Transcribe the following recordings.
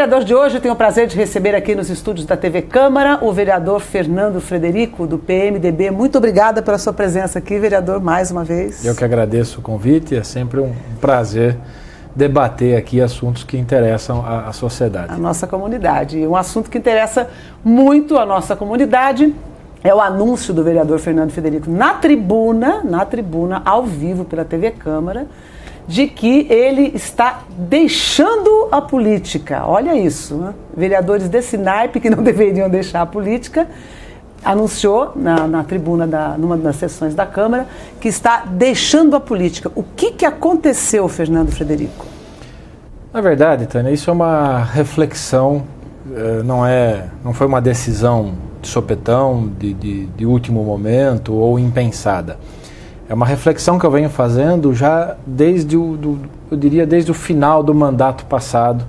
vereador de hoje, eu tenho o prazer de receber aqui nos estúdios da TV Câmara o vereador Fernando Frederico, do PMDB. Muito obrigada pela sua presença aqui, vereador, mais uma vez. Eu que agradeço o convite, é sempre um prazer debater aqui assuntos que interessam à sociedade. A nossa comunidade. E um assunto que interessa muito a nossa comunidade é o anúncio do vereador Fernando Frederico na tribuna, ao vivo pela TV Câmara, de que ele está deixando a política. Olha isso, né? Vereadores desse naipe que não deveriam deixar a política, anunciou na tribuna, numa das sessões da Câmara, que está deixando a política. O que aconteceu, Fernando Frederico? Na verdade, Tânia, isso é uma reflexão, não foi uma decisão de sopetão, de último momento ou impensada. É uma reflexão que eu venho fazendo já desde o final do mandato passado,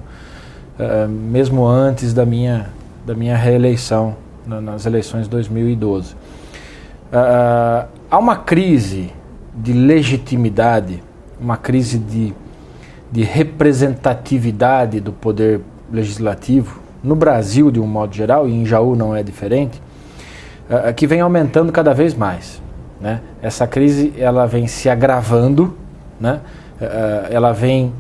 mesmo antes da minha reeleição nas eleições de 2012. Há uma crise de legitimidade, uma crise de representatividade do poder legislativo, no Brasil de um modo geral, e em Jaú não é diferente, que vem aumentando cada vez mais. Né? Essa crise ela vem se agravando, né? Ela vem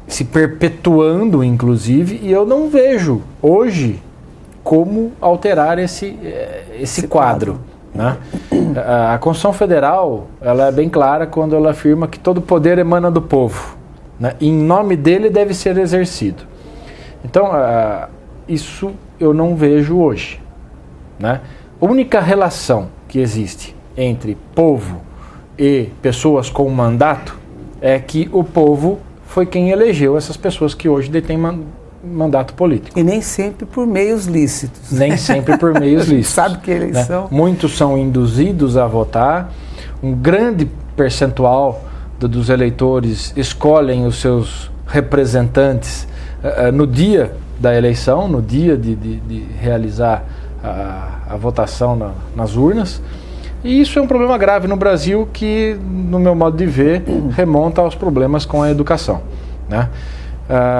se perpetuando, inclusive, e eu não vejo hoje como alterar esse quadro. Né? A Constituição Federal ela é bem clara quando ela afirma que todo poder emana do povo, né? E em nome dele deve ser exercido. Então, isso eu não vejo hoje. Né? A única relação que existe entre povo e pessoas com mandato é que o povo foi quem elegeu essas pessoas que hoje detêm mandato político. E nem sempre por meios lícitos. Nem sempre por meios lícitos. Sabe que eleição... Né? Muitos são induzidos a votar, um grande percentual dos eleitores escolhem os seus representantes no dia da eleição, no dia de realizar a votação nas urnas. E isso é um problema grave no Brasil que, no meu modo de ver, remonta aos problemas com a educação. Né?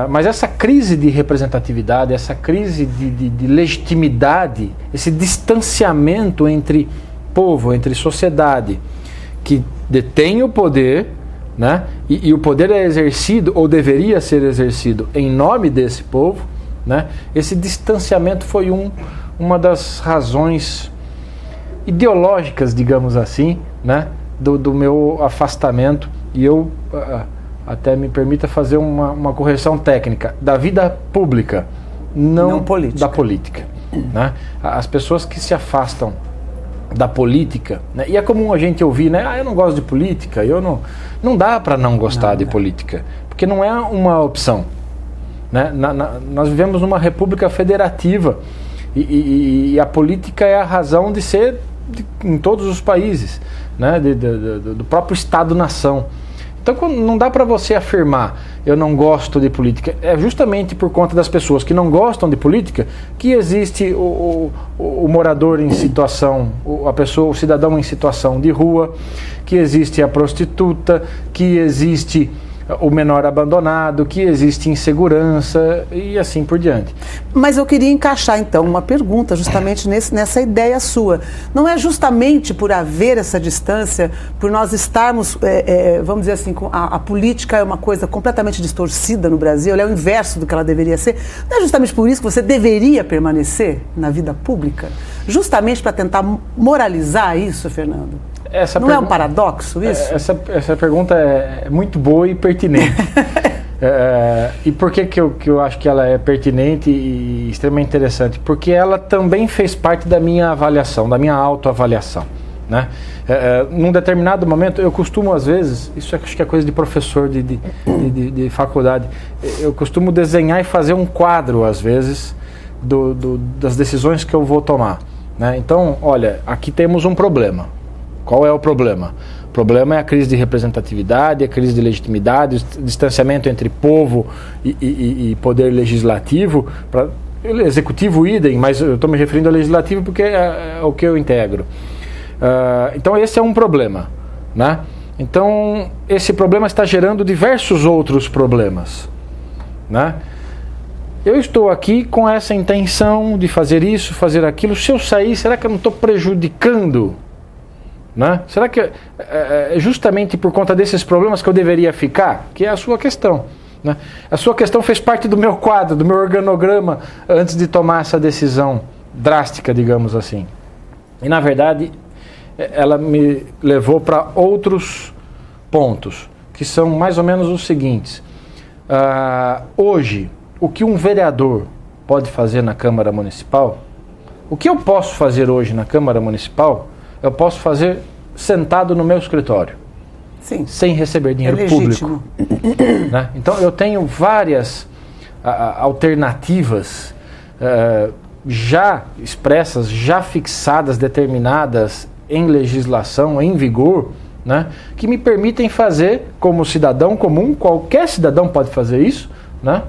Mas essa crise de representatividade, essa crise de legitimidade, esse distanciamento entre povo, entre sociedade, que detém o poder, né? E o poder é exercido, ou deveria ser exercido, em nome desse povo, né? Esse distanciamento foi uma das razões ideológicas, digamos assim, né, do meu afastamento, e eu até me permita fazer uma correção técnica, da vida pública, não política. Da política. Né? As pessoas que se afastam da política, né, e é comum a gente ouvir, né, eu não gosto de política, não dá para não gostar de política, porque não é uma opção. Né? Nós vivemos numa república federativa, e a política é a razão de ser em todos os países, né, do próprio Estado-nação. Então não dá para você afirmar eu não gosto de política. É justamente por conta das pessoas que não gostam de política que existe o morador em situação, o cidadão em situação de rua, que existe a prostituta, que existe o menor abandonado, que existe insegurança e assim por diante. Mas eu queria encaixar então uma pergunta justamente nessa ideia sua. Não é justamente por haver essa distância, por nós estarmos, vamos dizer assim, a política é uma coisa completamente distorcida no Brasil, ela é o inverso do que ela deveria ser. Não é justamente por isso que você deveria permanecer na vida pública? Justamente para tentar moralizar isso, Fernando? Não é um paradoxo isso? Essa pergunta é muito boa e pertinente. E por que eu acho que ela é pertinente e extremamente interessante? Porque ela também fez parte da minha avaliação, da minha autoavaliação. Né? Num determinado momento, eu costumo às vezes, isso acho que é coisa de professor de faculdade, eu costumo desenhar e fazer um quadro às vezes das decisões que eu vou tomar. Né? Então, olha, aqui temos um problema. Qual é o problema? O problema é a crise de representatividade, a crise de legitimidade, o distanciamento entre povo e poder legislativo, executivo idem, mas eu estou me referindo ao legislativo porque é o que eu integro. Então esse é um problema. Né? Então esse problema está gerando diversos outros problemas. Né? eu estou aqui com essa intenção de fazer isso, fazer aquilo. Se eu sair, será que eu não estou prejudicando? Né? Será que é justamente por conta desses problemas que eu deveria ficar? Que é a sua questão. Né? A sua questão fez parte do meu quadro, do meu organograma, antes de tomar essa decisão drástica, digamos assim. E, na verdade, ela me levou para outros pontos, que são mais ou menos os seguintes. Hoje, o que um vereador pode fazer na Câmara Municipal, o que eu posso fazer hoje na Câmara Municipal, eu posso fazer sentado no meu escritório. Sim. Sem receber dinheiro público. Né? Então, eu tenho várias alternativas já expressas, já fixadas, determinadas em legislação, em vigor, né? Que me permitem fazer, como cidadão comum, qualquer cidadão pode fazer isso, né?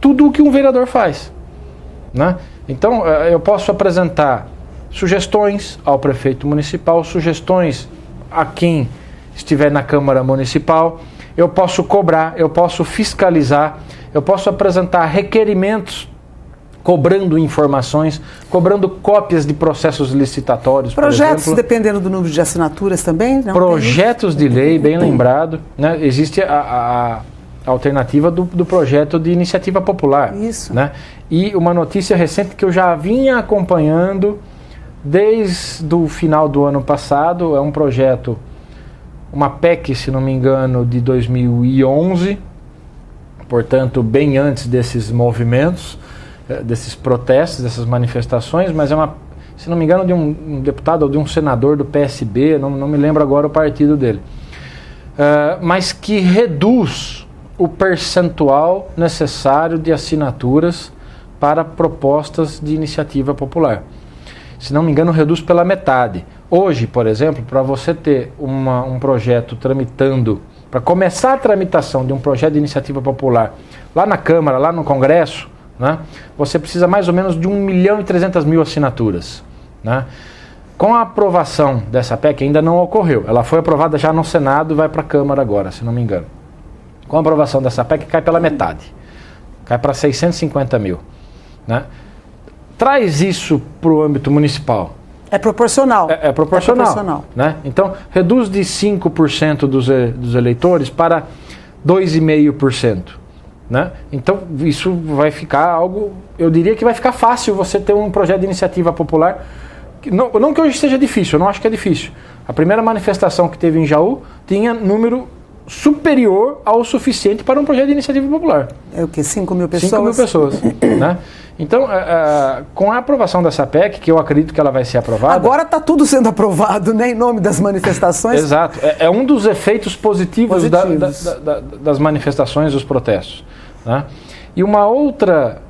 Tudo o que um vereador faz. Né? Então, eu posso apresentar sugestões ao prefeito municipal, sugestões a quem estiver na Câmara Municipal, eu posso cobrar, eu posso fiscalizar, eu posso apresentar requerimentos cobrando informações, cobrando cópias de processos licitatórios, projetos, por exemplo. Dependendo do número de assinaturas também? Não projetos de lei, bem lembrado. Né? Existe a alternativa do projeto de iniciativa popular. Isso. Né? E uma notícia recente que eu já vinha acompanhando desde o final do ano passado, é um projeto, uma PEC, se não me engano, de 2011, portanto, bem antes desses movimentos, desses protestos, dessas manifestações, mas é uma, se não me engano, de um deputado ou de um senador do PSB, não me lembro agora o partido dele, mas que reduz o percentual necessário de assinaturas para propostas de iniciativa popular. Se não me engano, reduz pela metade. Hoje, por exemplo, para você ter um projeto tramitando, para começar a tramitação de um projeto de iniciativa popular lá na Câmara, lá no Congresso, né, você precisa mais ou menos de 1.300.000 assinaturas. Né? Com a aprovação dessa PEC, ainda não ocorreu. Ela foi aprovada já no Senado e vai para a Câmara agora, se não me engano. Com a aprovação dessa PEC, cai pela metade. Cai para 650.000. Né? Traz isso para o âmbito municipal. É proporcional. É proporcional. Né? Então, reduz de 5% dos eleitores para 2,5%. Né? Então, isso vai ficar algo... Eu diria que vai ficar fácil você ter um projeto de iniciativa popular. Não que hoje seja difícil, eu não acho que é difícil. A primeira manifestação que teve em Jaú tinha número superior ao suficiente para um projeto de iniciativa popular. É o quê? 5.000 pessoas? 5.000 pessoas. Né? Então, com a aprovação dessa PEC, que eu acredito que ela vai ser aprovada... Agora está tudo sendo aprovado, né, em nome das manifestações. Exato. É um dos efeitos positivos. Das manifestações, dos protestos. Né? E uma outra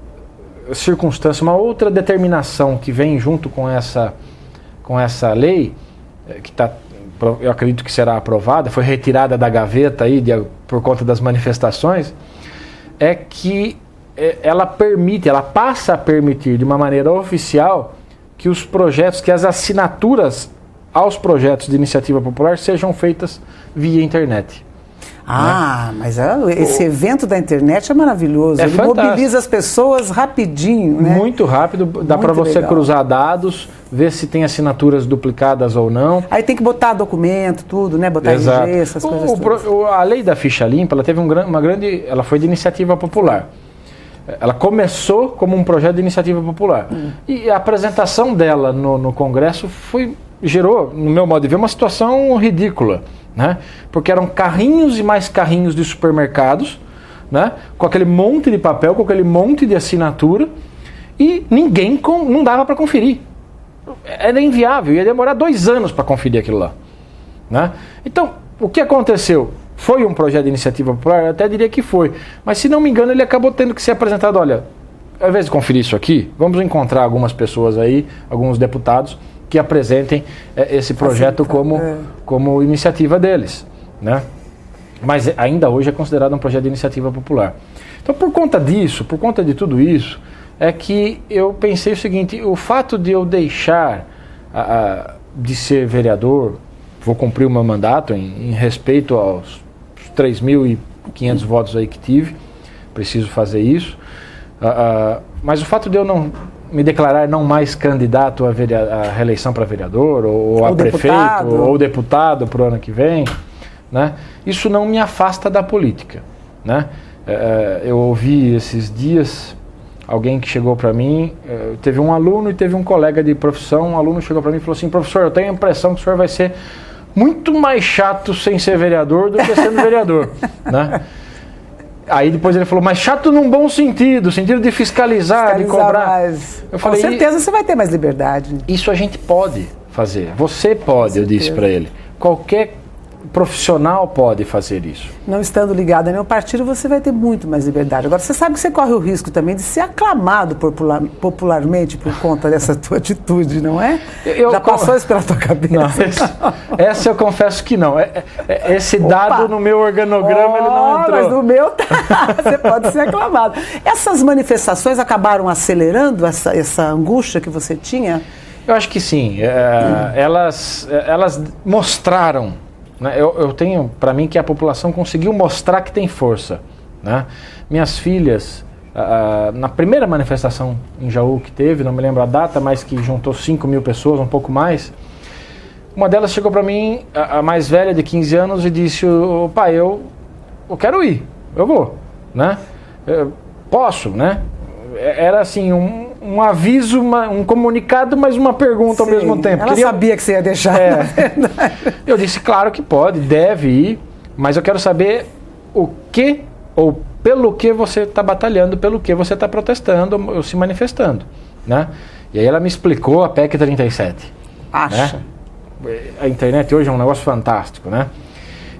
circunstância, uma outra determinação que vem junto com essa lei, que eu acredito que será aprovada, foi retirada da gaveta aí por conta das manifestações, é que ela passa a permitir de uma maneira oficial que os projetos, que as assinaturas aos projetos de iniciativa popular sejam feitas via internet. Mas esse evento da internet é maravilhoso. Ele fantástico. Mobiliza as pessoas rapidinho, né? Muito rápido, dá para você cruzar dados, ver se tem assinaturas duplicadas ou não. Aí tem que botar documento, tudo, né? Botar Exato. RG, essas coisas todas. A lei da ficha limpa, ela teve ela foi de iniciativa popular. Ela começou como um projeto de iniciativa popular. E a apresentação dela no Congresso gerou, no meu modo de ver, uma situação ridícula. Né? Porque eram carrinhos e mais carrinhos de supermercados, né? Com aquele monte de papel, com aquele monte de assinatura, e não dava para conferir. Era inviável, ia demorar 2 anos para conferir aquilo lá. Né? Então, o que aconteceu? Foi um projeto de iniciativa popular? Eu até diria que foi. Mas, se não me engano, ele acabou tendo que ser apresentado, olha, ao invés de conferir isso aqui, vamos encontrar algumas pessoas aí, alguns deputados, que apresentem esse projeto como iniciativa deles. Né? Mas ainda hoje é considerado um projeto de iniciativa popular. Então, por conta disso, por conta de tudo isso, é que eu pensei o seguinte: o fato de eu deixar de ser vereador, vou cumprir o meu mandato em respeito aos 3.500 votos aí que tive, preciso fazer isso. Mas o fato de eu não me declarar não mais candidato à reeleição para vereador, ou a prefeito, ou deputado para o ano que vem, né? Isso não me afasta da política, né? Eu ouvi esses dias alguém que chegou para mim, teve um aluno e teve um colega de profissão. Um aluno chegou para mim e falou assim: professor, eu tenho a impressão que o senhor vai ser muito mais chato sem ser vereador do que sendo vereador, né? Aí depois ele falou, mas chato num bom sentido, sentido de fiscalizar, de cobrar. Mais. Eu falei, com certeza você vai ter mais liberdade. Isso a gente pode fazer, você pode, eu disse para ele. Qualquer profissional pode fazer isso. Não estando ligado a nenhum partido, você vai ter muito mais liberdade. Agora, você sabe que você corre o risco também de ser aclamado popularmente por conta dessa tua atitude, não é? Já passou isso pela tua cabeça? Não, essa eu confesso que não. Esse dado no meu organograma ele não entrou. Mas no meu você pode ser aclamado. Essas manifestações acabaram acelerando essa angústia que você tinha? Eu acho que sim. Elas mostraram, né? Eu tenho para mim que a população conseguiu mostrar que tem força, né? Minhas filhas, na primeira manifestação em Jaú que teve, não me lembro a data, mas que juntou 5 mil pessoas, um pouco mais, uma delas chegou para mim, a mais velha de 15 anos, e disse: pai, eu quero ir, eu vou, né? Posso, né? Era assim, um aviso, um comunicado, mas uma pergunta ao mesmo tempo. Ela sabia que você ia deixar, na verdade. Eu disse, claro que pode, deve ir, mas eu quero saber o que, ou pelo que você está batalhando, pelo que você está protestando ou se manifestando, né? E aí ela me explicou a PEC 37. Acha? Né? A internet hoje é um negócio fantástico, né?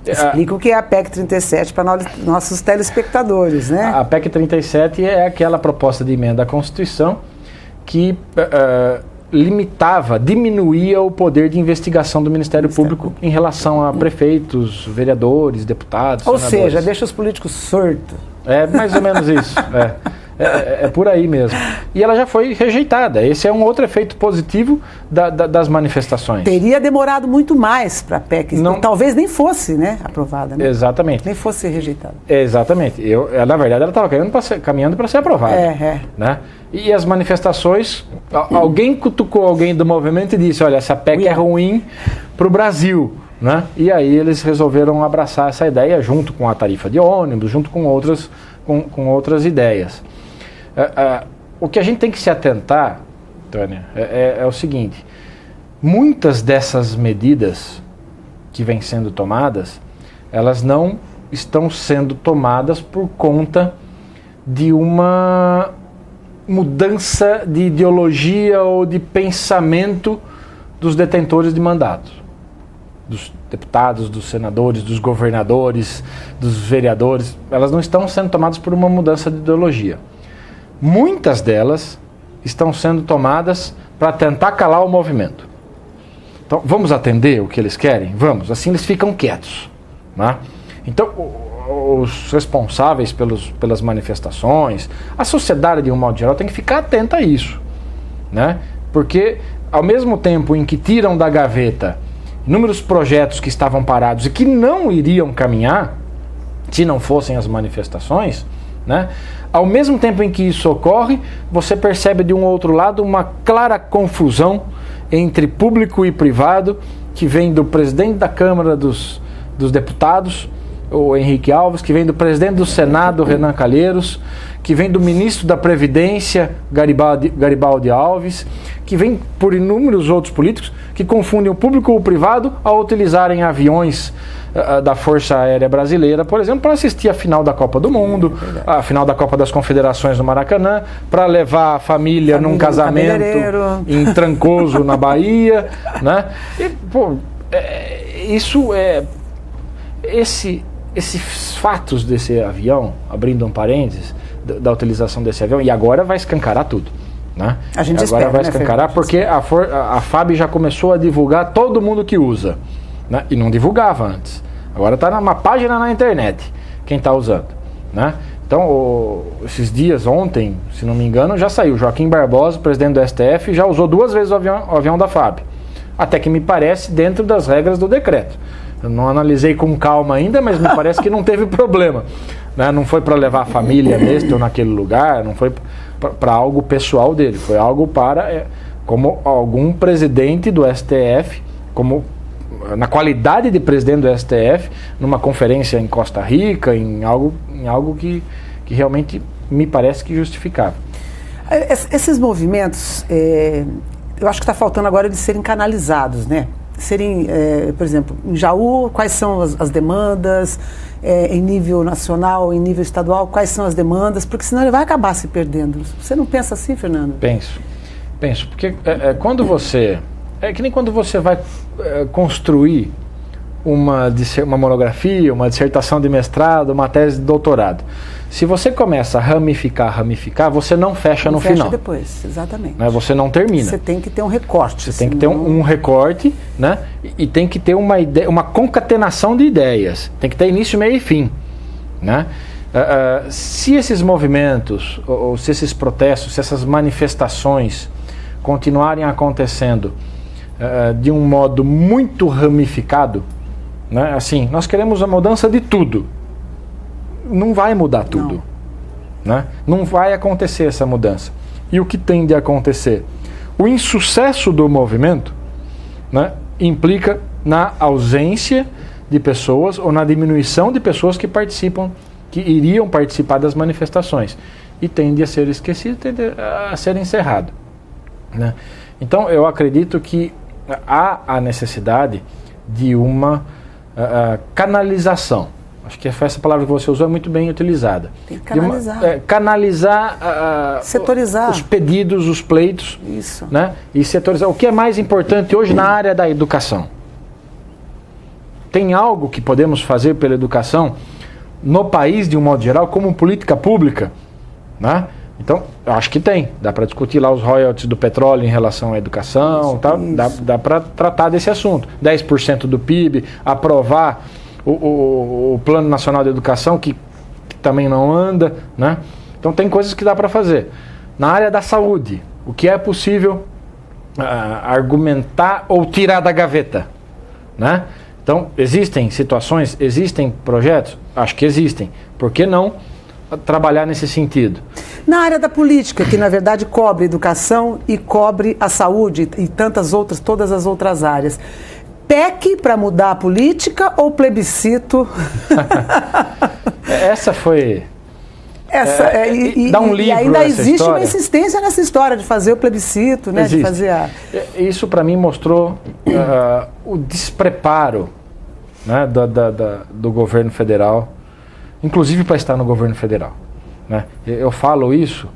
Explica o que é a PEC 37 para nossos telespectadores, né? A PEC 37 é aquela proposta de emenda à Constituição que diminuía o poder de investigação do Ministério Público em relação a prefeitos, vereadores, deputados, Ou senadores. seja, deixa os políticos surtos. É mais ou menos isso. É por aí mesmo. E ela já foi rejeitada. Esse é um outro efeito positivo das manifestações. Teria demorado muito mais para a PEC. Talvez nem fosse, né, aprovada. Né? Exatamente. Nem fosse rejeitada. Exatamente. Na verdade, ela estava caminhando para ser aprovada. Né? E as manifestações, alguém cutucou alguém do movimento e disse, olha, essa PEC é ruim para o Brasil. Né? E aí eles resolveram abraçar essa ideia junto com a tarifa de ônibus, junto com outras ideias. O que a gente tem que se atentar, Tânia, é o seguinte: muitas dessas medidas que vêm sendo tomadas, elas não estão sendo tomadas por conta de uma mudança de ideologia ou de pensamento dos detentores de mandato, dos deputados, dos senadores, dos governadores, dos vereadores. Elas não estão sendo tomadas por uma mudança de ideologia. Muitas delas estão sendo tomadas para tentar calar o movimento. Então, vamos atender o que eles querem? Vamos, assim eles ficam quietos, né? Então, os responsáveis pelas manifestações, a sociedade de um modo geral tem que ficar atenta a isso, né? Porque ao mesmo tempo em que tiram da gaveta inúmeros projetos que estavam parados e que não iriam caminhar se não fossem as manifestações, né? Ao mesmo tempo em que isso ocorre, você percebe de um outro lado uma clara confusão entre público e privado, que vem do presidente da Câmara dos Deputados, o Henrique Alves, que vem do presidente do Senado, Renan Calheiros, que vem do ministro da Previdência, Garibaldi Alves, que vem por inúmeros outros políticos que confundem o público ou o privado ao utilizarem aviões da Força Aérea Brasileira, por exemplo, para assistir a final da Copa do Mundo, a final da Copa das Confederações no Maracanã, para levar a família num casamento em Trancoso, na Bahia, né? E, pô, esses fatos desse avião, abrindo um parênteses, da utilização desse avião, e agora vai escancarar tudo, né? A gente agora espera, vai escancarar, né, porque a FAB já começou a divulgar todo mundo que usa, né? E não divulgava antes. Agora está numa página na internet quem está usando, né? Então, esses dias, ontem, se não me engano, já saiu. Joaquim Barbosa, presidente do STF, já usou 2 vezes o avião da FAB. Até que me parece dentro das regras do decreto. Eu não analisei com calma ainda, mas me parece que não teve problema. né? Não foi para levar a família neste ou naquele lugar, não foi para algo pessoal dele, foi algo para, como algum presidente do STF, como na qualidade de presidente do STF, numa conferência em Costa Rica, em algo que realmente me parece que justificava. Esses movimentos, eu acho que está faltando agora de serem canalizados, né? Por exemplo, em Jaú, quais são as demandas, em nível nacional, em nível estadual, quais são as demandas, porque senão ele vai acabar se perdendo. Você não pensa assim, Fernando? Penso, porque quando você... É que nem quando você vai construir uma monografia, uma dissertação de mestrado, uma tese de doutorado. Se você começa a ramificar, você não fecha no final. Fecha depois, exatamente. Né? Você não termina. Você tem que ter um recorte. Você tem que ter um recorte, né? E tem que ter uma ideia, uma concatenação de ideias. Tem que ter início, meio e fim. Né? Se esses movimentos, ou se esses protestos, se essas manifestações continuarem acontecendo de um modo muito ramificado, né? Assim, nós queremos a mudança de tudo. Não vai mudar tudo. Né? Não vai acontecer essa mudança. E o que tem de acontecer? O insucesso do movimento, né, implica na ausência de pessoas ou na diminuição de pessoas que iriam participar das manifestações. E tende a ser esquecido, tende a ser encerrado. Né? Então, eu acredito que há a necessidade de uma canalização. Acho que essa palavra que você usou é muito bem utilizada. Tem que canalizar. Canalizar setorizar os pedidos, os pleitos. Isso. Né? E setorizar. O que é mais importante hoje na área da educação? Tem algo que podemos fazer pela educação no país, de um modo geral, como política pública? Né? Então, eu acho que tem. Dá para discutir lá os royalties do petróleo em relação à educação. Isso. Dá para tratar desse assunto. 10% do PIB, aprovar o Plano Nacional de Educação, que também não anda, né? Então tem coisas que dá para fazer. Na área da saúde, o que é possível argumentar ou tirar da gaveta, né? Então, existem situações, existem projetos? Acho que existem. Por que não trabalhar nesse sentido? Na área da política, que na verdade cobre educação e cobre a saúde e todas as outras áreas. PEC para mudar a política ou plebiscito? Essa foi... Dá um livro. E ainda existe história. Uma insistência nessa história de fazer o plebiscito, né? Existe. De fazer Isso para mim mostrou o despreparo, né, do governo federal, inclusive para estar no governo federal. Né? Eu falo isso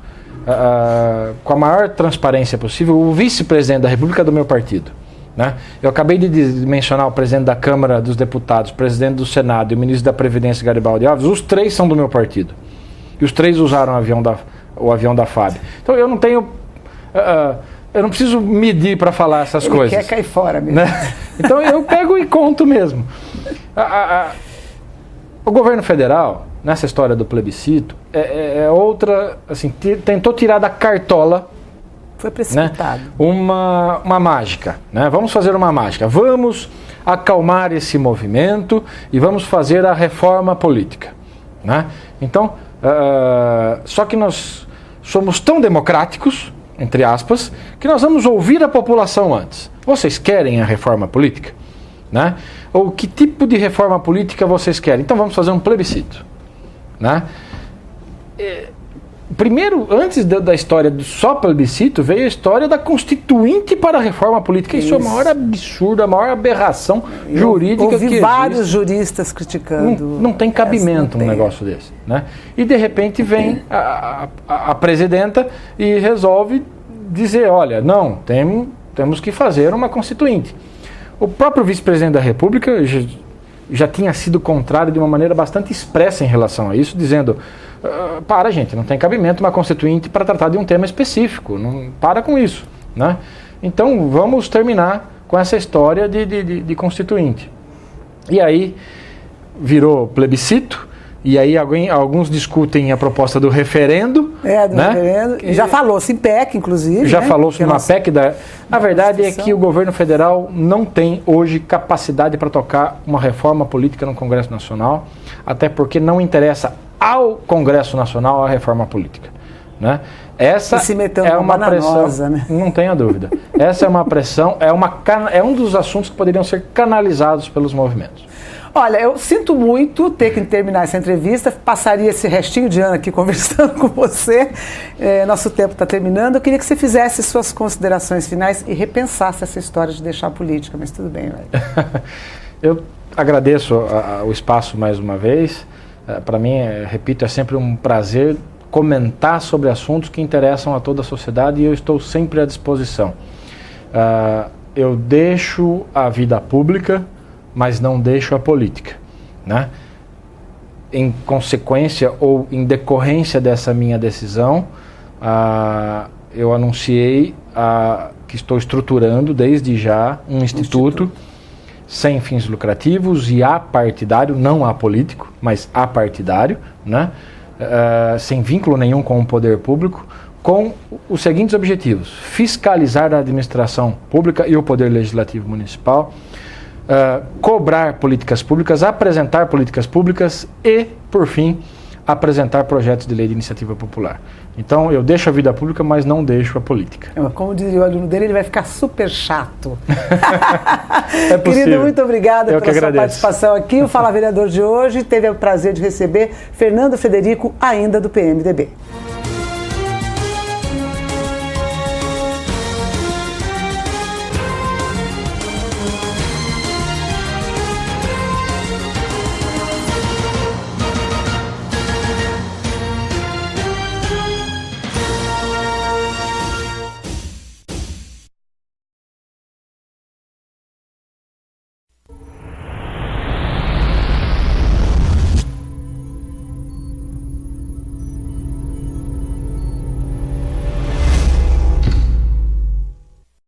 com a maior transparência possível. O vice-presidente da República é do meu partido. Né? Eu acabei de mencionar o presidente da Câmara dos Deputados, o presidente do Senado e o ministro da Previdência, Garibaldi Alves. Os três são do meu partido. E os três usaram o avião da FAB. Então eu não tenho... eu não preciso medir para falar essas coisas. Quer cair fora mesmo. Né? Então eu pego e conto mesmo. O governo federal, nessa história do plebiscito, outra... Assim, tentou tirar da cartola... Foi precipitado. Né? Uma mágica. Né? Vamos fazer uma mágica. Vamos acalmar esse movimento e vamos fazer a reforma política. Né? Então, só que nós somos tão democráticos, entre aspas, que nós vamos ouvir a população antes. Vocês querem a reforma política? Né? Ou que tipo de reforma política vocês querem? Então vamos fazer um plebiscito. Né? Primeiro, antes da história do só plebiscito, veio a história da Constituinte para a reforma política. Isso é o maior absurdo, a maior aberração jurídica que existe. Ouvi vários juristas criticando. Não tem cabimento um negócio desse. Né? E de repente vem a presidenta e resolve dizer, olha, não, temos que fazer uma Constituinte. O próprio vice-presidente da República já tinha sido contrário de uma maneira bastante expressa em relação a isso, dizendo... gente, não tem cabimento uma Constituinte para tratar de um tema específico, não para com isso, né? Então vamos terminar com essa história de Constituinte. E aí virou plebiscito, e aí alguns discutem a proposta do referendo. Né? Referendo. Já falou-se em PEC, inclusive. Já falou-se numa PEC A verdade é que o governo federal não tem hoje capacidade para tocar uma reforma política no Congresso Nacional, até porque não interessa ao Congresso Nacional a reforma política, né? Essa e se meteu é uma bananosa, pressão, né? não tenha dúvida. Essa é uma pressão, é um dos assuntos que poderiam ser canalizados pelos movimentos. Olha, eu sinto muito ter que terminar essa entrevista, passaria esse restinho de ano aqui conversando com você, nosso tempo está terminando. Eu queria que você fizesse suas considerações finais e repensasse essa história de deixar a política, mas tudo bem, velho. Eu agradeço o espaço mais uma vez. Para mim, repito, é sempre um prazer comentar sobre assuntos que interessam a toda a sociedade e eu estou sempre à disposição. Eu deixo a vida pública, mas não deixo a política, né? Em consequência ou em decorrência dessa minha decisão, eu anunciei que estou estruturando desde já um instituto sem fins lucrativos e apartidário, não apolítico, mas apartidário, né? Sem vínculo nenhum com o poder público, com os seguintes objetivos: fiscalizar a administração pública e o poder legislativo municipal, cobrar políticas públicas, apresentar políticas públicas e, por fim, apresentar projetos de lei de iniciativa popular. Então, eu deixo a vida pública, mas não deixo a política. Como dizia o aluno dele, ele vai ficar super chato. É possível. Querido, muito obrigada Eu pela sua participação aqui. O Fala Vereador de hoje teve o prazer de receber Fernando Federico, ainda do PMDB.